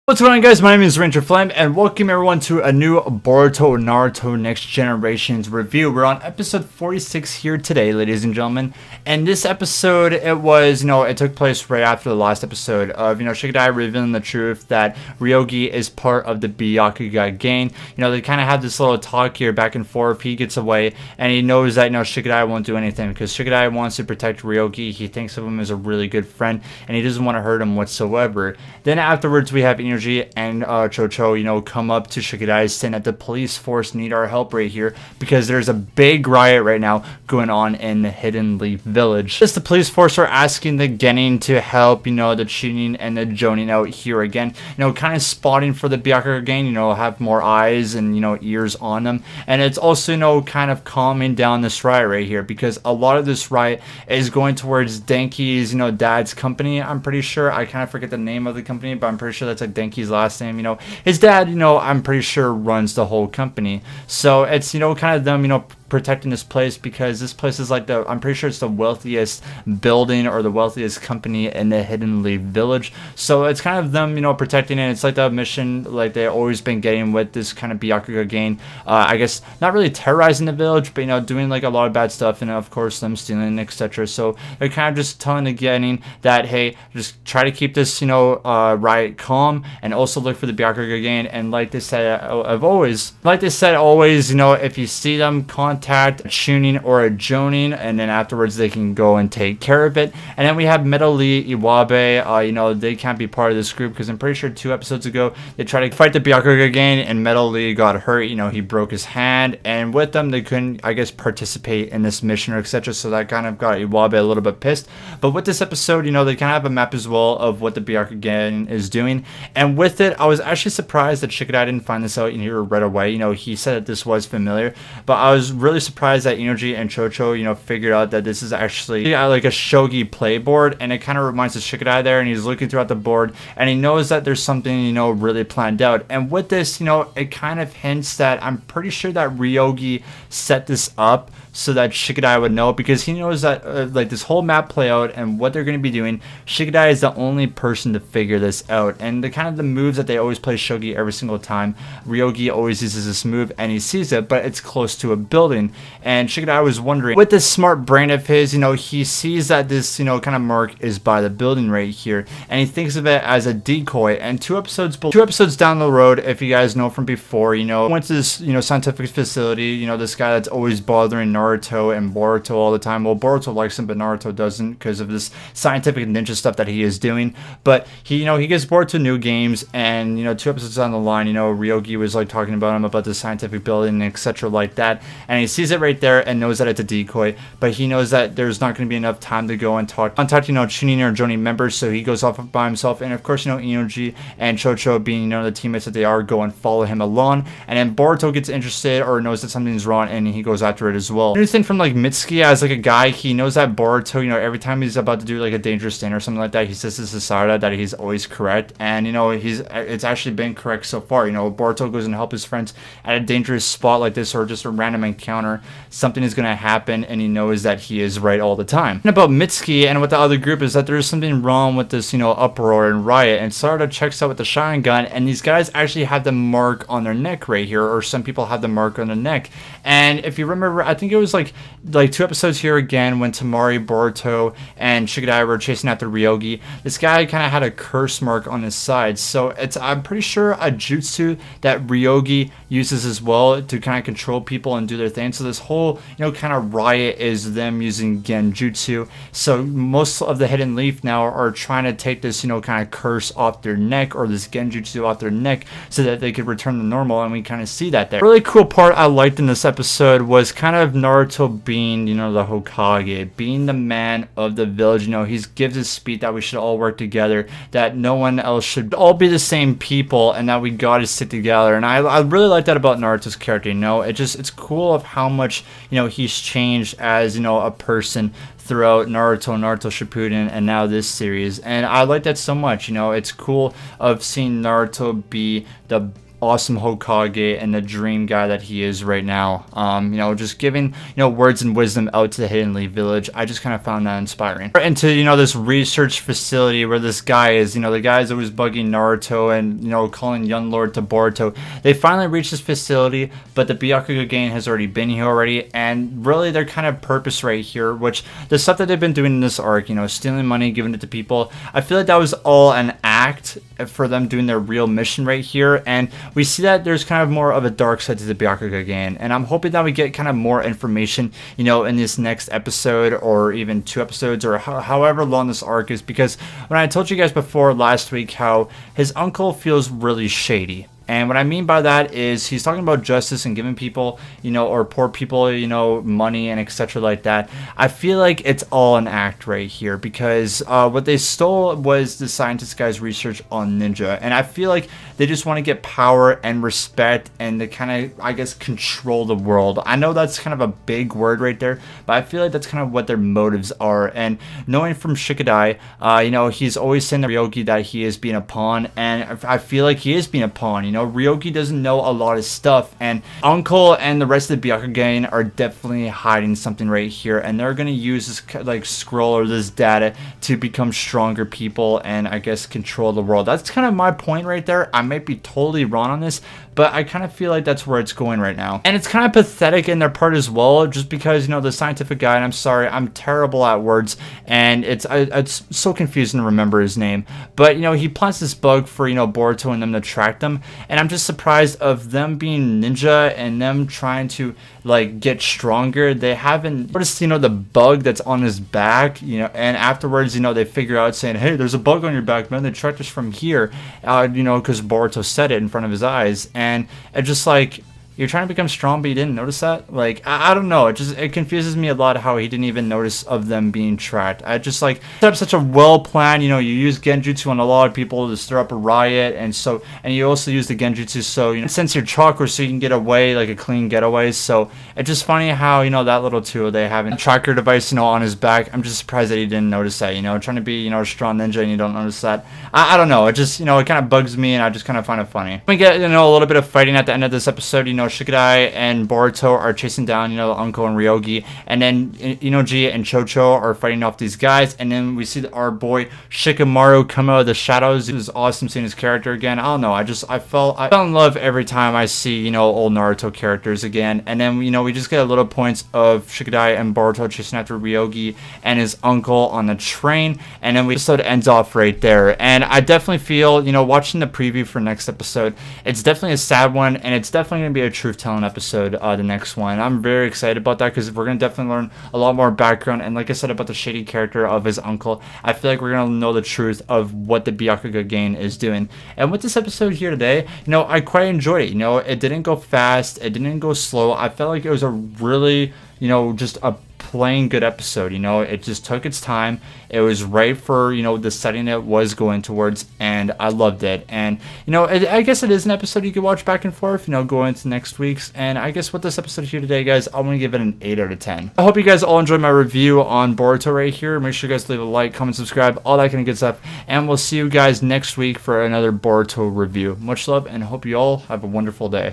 What's going on, guys? My name is Ranger Flame, and welcome everyone to a new Boruto Naruto Next Generations review. We're on episode 46 here today, ladies and gentlemen. And this episode, it took place right after the last episode of, Shikadai revealing the truth that Ryogi is part of the Byakugan gang. They kind of have this little talk here back and forth. He gets away, and he knows that, Shikadai won't do anything because Shikadai wants to protect Ryogi. He thinks of him as a really good friend, and he doesn't want to hurt him whatsoever. Then afterwards, we have Inogi and Chocho, come up to Shikadai saying that the police force need our help right here because there's a big riot right now going on in the Hidden Leaf Village. Just the police force are asking the Genin to help, the Chunin and the Jonin out here again, kind of spotting for the Byakugan gang, have more eyes and, ears on them. And it's also, kind of calming down this riot right here because a lot of this riot is going towards Denki's, dad's company. I'm pretty sure. I kind of forget the name of the company, but I'm pretty sure that's like Denki's last name. His dad, I'm pretty sure runs the whole company. So it's, kind of them, protecting this place because this place is like I'm pretty sure it's the wealthiest building or the wealthiest company in the Hidden Leaf Village. So it's kind of them, protecting it. It's like the mission like they've always been getting with this kind of Byakugan gang. I guess not really terrorizing the village, but doing like a lot of bad stuff and of course them stealing, etc. So they're kind of just telling the gang that, hey, just try to keep this, riot calm and also look for the Byakugan gang. And like they said, always, if you see them, contact a Chunin or a Jonin, and then afterwards they can go and take care of it. And then we have Metal Lee Iwabe. They can't be part of this group because I'm pretty sure 2 episodes ago they tried to fight the Byakugan gang and Metal Lee got hurt. He broke his hand, and with them they couldn't, I guess, participate in this mission or etc. So that kind of got Iwabe a little bit pissed. But with this episode, they kind of have a map as well of what the Byakugan is doing. And with it, I was actually surprised that Shikadai didn't find this out in here right away. He said that this was familiar, but I was really surprised that Inogi and Chocho, figured out that this is actually like a shogi playboard, and it kind of reminds of Shikadai there, and he's looking throughout the board, and he knows that there's something, really planned out. And with this, it kind of hints that I'm pretty sure that Ryogi set this up so that Shikadai would know, because he knows that like this whole map play out and what they're going to be doing, Shikadai is the only person to figure this out. And the kind of the moves that they always play shogi every single time, Ryogi always uses this move and he sees it, but it's close to a building. And Shikadai was wondering, with this smart brain of his, he sees that this, kind of mark is by the building right here, and he thinks of it as a decoy. And 2 episodes down the road, if you guys know from before, went to this, scientific facility, this guy that's always bothering Naruto and Boruto all the time. Well, Boruto likes him, but Naruto doesn't because of this scientific ninja stuff that he is doing. But he, he gets bored to new games, and 2 episodes down the line, Ryogi was like talking about him about the scientific building, etc. like that, and he sees it right there and knows that it's a decoy. But he knows that there's not going to be enough time to go and contact, Chunin or Jonin members, so he goes off by himself. And of course, Inogi and Chocho, being the teammates that they are, go and follow him along. And then Boruto gets interested or knows that something's wrong, and he goes after it as well. Anything from like Mitsuki as like a guy, he knows that Boruto, every time he's about to do like a dangerous thing or something like that, he says to Sarada that he's always correct, and it's actually been correct so far. Boruto goes and help his friends at a dangerous spot like this or just a random encounter, something is going to happen, and he knows that he is right all the time. And about Mitsuki and with the other group is that there's something wrong with this, uproar and riot, and Sarada checks out with the shotgun, and these guys actually have the mark on their neck right here, or some people have the mark on their neck. And if you remember, I think it was like 2 episodes here again when Tamari, Boruto, and Shikadai were chasing after Ryogi, this guy kind of had a curse mark on his side. So it's, I'm pretty sure, a jutsu that Ryogi uses as well to kind of control people and do their thing. So this whole, kind of riot is them using genjutsu. So most of the Hidden Leaf now are trying to take this, kind of curse off their neck, or this genjutsu off their neck, so that they could return to normal, and we kind of see that there. Really cool part I liked in this episode was kind of Naruto being, the Hokage, being the man of the village. He gives his speech that we should all work together, that no one else should all be the same people, and that we gotta stick together. And I really like that about Naruto's character. It's cool of how much, he's changed as, a person throughout Naruto Shippuden, and now this series. And I like that so much. It's cool of seeing Naruto be the awesome Hokage and the dream guy that he is right now. Just giving, words and wisdom out to the Hidden Leaf Village. I just kind of found that inspiring. Into, this research facility where this guy is, the guy's always bugging Naruto and, calling Young Lord to Boruto. They finally reached this facility, but the Byakuga gang has already been here already, and really their kind of purpose right here, which the stuff that they've been doing in this arc, stealing money, giving it to people, I feel like that was all an act for them doing their real mission right here, and we see that there's kind of more of a dark side to the Byakuga gang, and I'm hoping that we get kind of more information, in this next episode, or even 2 episodes, or however long this arc is, because when I told you guys before last week how his uncle feels really shady. And what I mean by that is he's talking about justice and giving people, or poor people, money and etc. like that. I feel like it's all an act right here, because what they stole was the scientist guy's research on ninja. And I feel like they just want to get power and respect and to kind of, I guess, control the world. I know that's kind of a big word right there, but I feel like that's kind of what their motives are. And knowing from Shikadai, he's always saying to Ryogi that he is being a pawn. And I feel like he is being a pawn, Ryogi doesn't know a lot of stuff, and Uncle and the rest of the Byakuga gang are definitely hiding something right here, and they're going to use this scroll or this data to become stronger people and I guess control the world. That's kind of my point right there. I might be totally wrong on this, but I kind of feel like that's where it's going right now. And it's kind of pathetic in their part as well, just because, the scientific guy, and I'm sorry, I'm terrible at words, and it's so confusing to remember his name, but, he plants this bug for, Boruto and them to track them, and I'm just surprised of them being ninja and them trying to, get stronger. They haven't noticed, the bug that's on his back, and afterwards, they figure out saying, hey, there's a bug on your back, man, they tracked us from here, because Boruto said it in front of his eyes. And it's just like, you're trying to become strong, but you didn't notice that? I don't know. It confuses me a lot how he didn't even notice of them being tracked. I just set up such a well planned, you use genjutsu on a lot of people to stir up a riot, and you also use the genjutsu so, sense your chakra so you can get away, a clean getaway. So it's just funny how, that little tool they have a tracker device, on his back. I'm just surprised that he didn't notice that, trying to be, a strong ninja and you don't notice that. I don't know. It just, it kind of bugs me, and I just kind of find it funny. We get, a little bit of fighting at the end of this episode, Shikadai and Boruto are chasing down, Uncle and Ryogi, and then Inogi and Chocho are fighting off these guys, and then we see our boy Shikamaru come out of the shadows. It was awesome seeing his character again. I don't know, I fell in love every time I see, old Naruto characters again, and then, we just get a little points of Shikadai and Boruto chasing after Ryogi and his uncle on the train, and then the episode ends off right there. And I definitely feel, watching the preview for next episode, it's definitely a sad one, and it's definitely going to be a truth-telling episode, the next one. I'm very excited about that, because we're going to definitely learn a lot more background, and like I said about the shady character of his uncle, I feel like we're going to know the truth of what the Byakuga gang is doing. And with this episode here today, I quite enjoyed it. It didn't go fast, it didn't go slow. I felt like it was a really, just a plain good episode. It just took its time. It was right for, the setting it was going towards, and I loved it. And, I guess it is an episode you could watch back and forth, go into next week's. And I guess with this episode here today, guys, I'm going to give it an 8 out of 10. I hope you guys all enjoyed my review on Boruto right here. Make sure you guys leave a like, comment, subscribe, all that kind of good stuff. And we'll see you guys next week for another Boruto review. Much love, and hope you all have a wonderful day.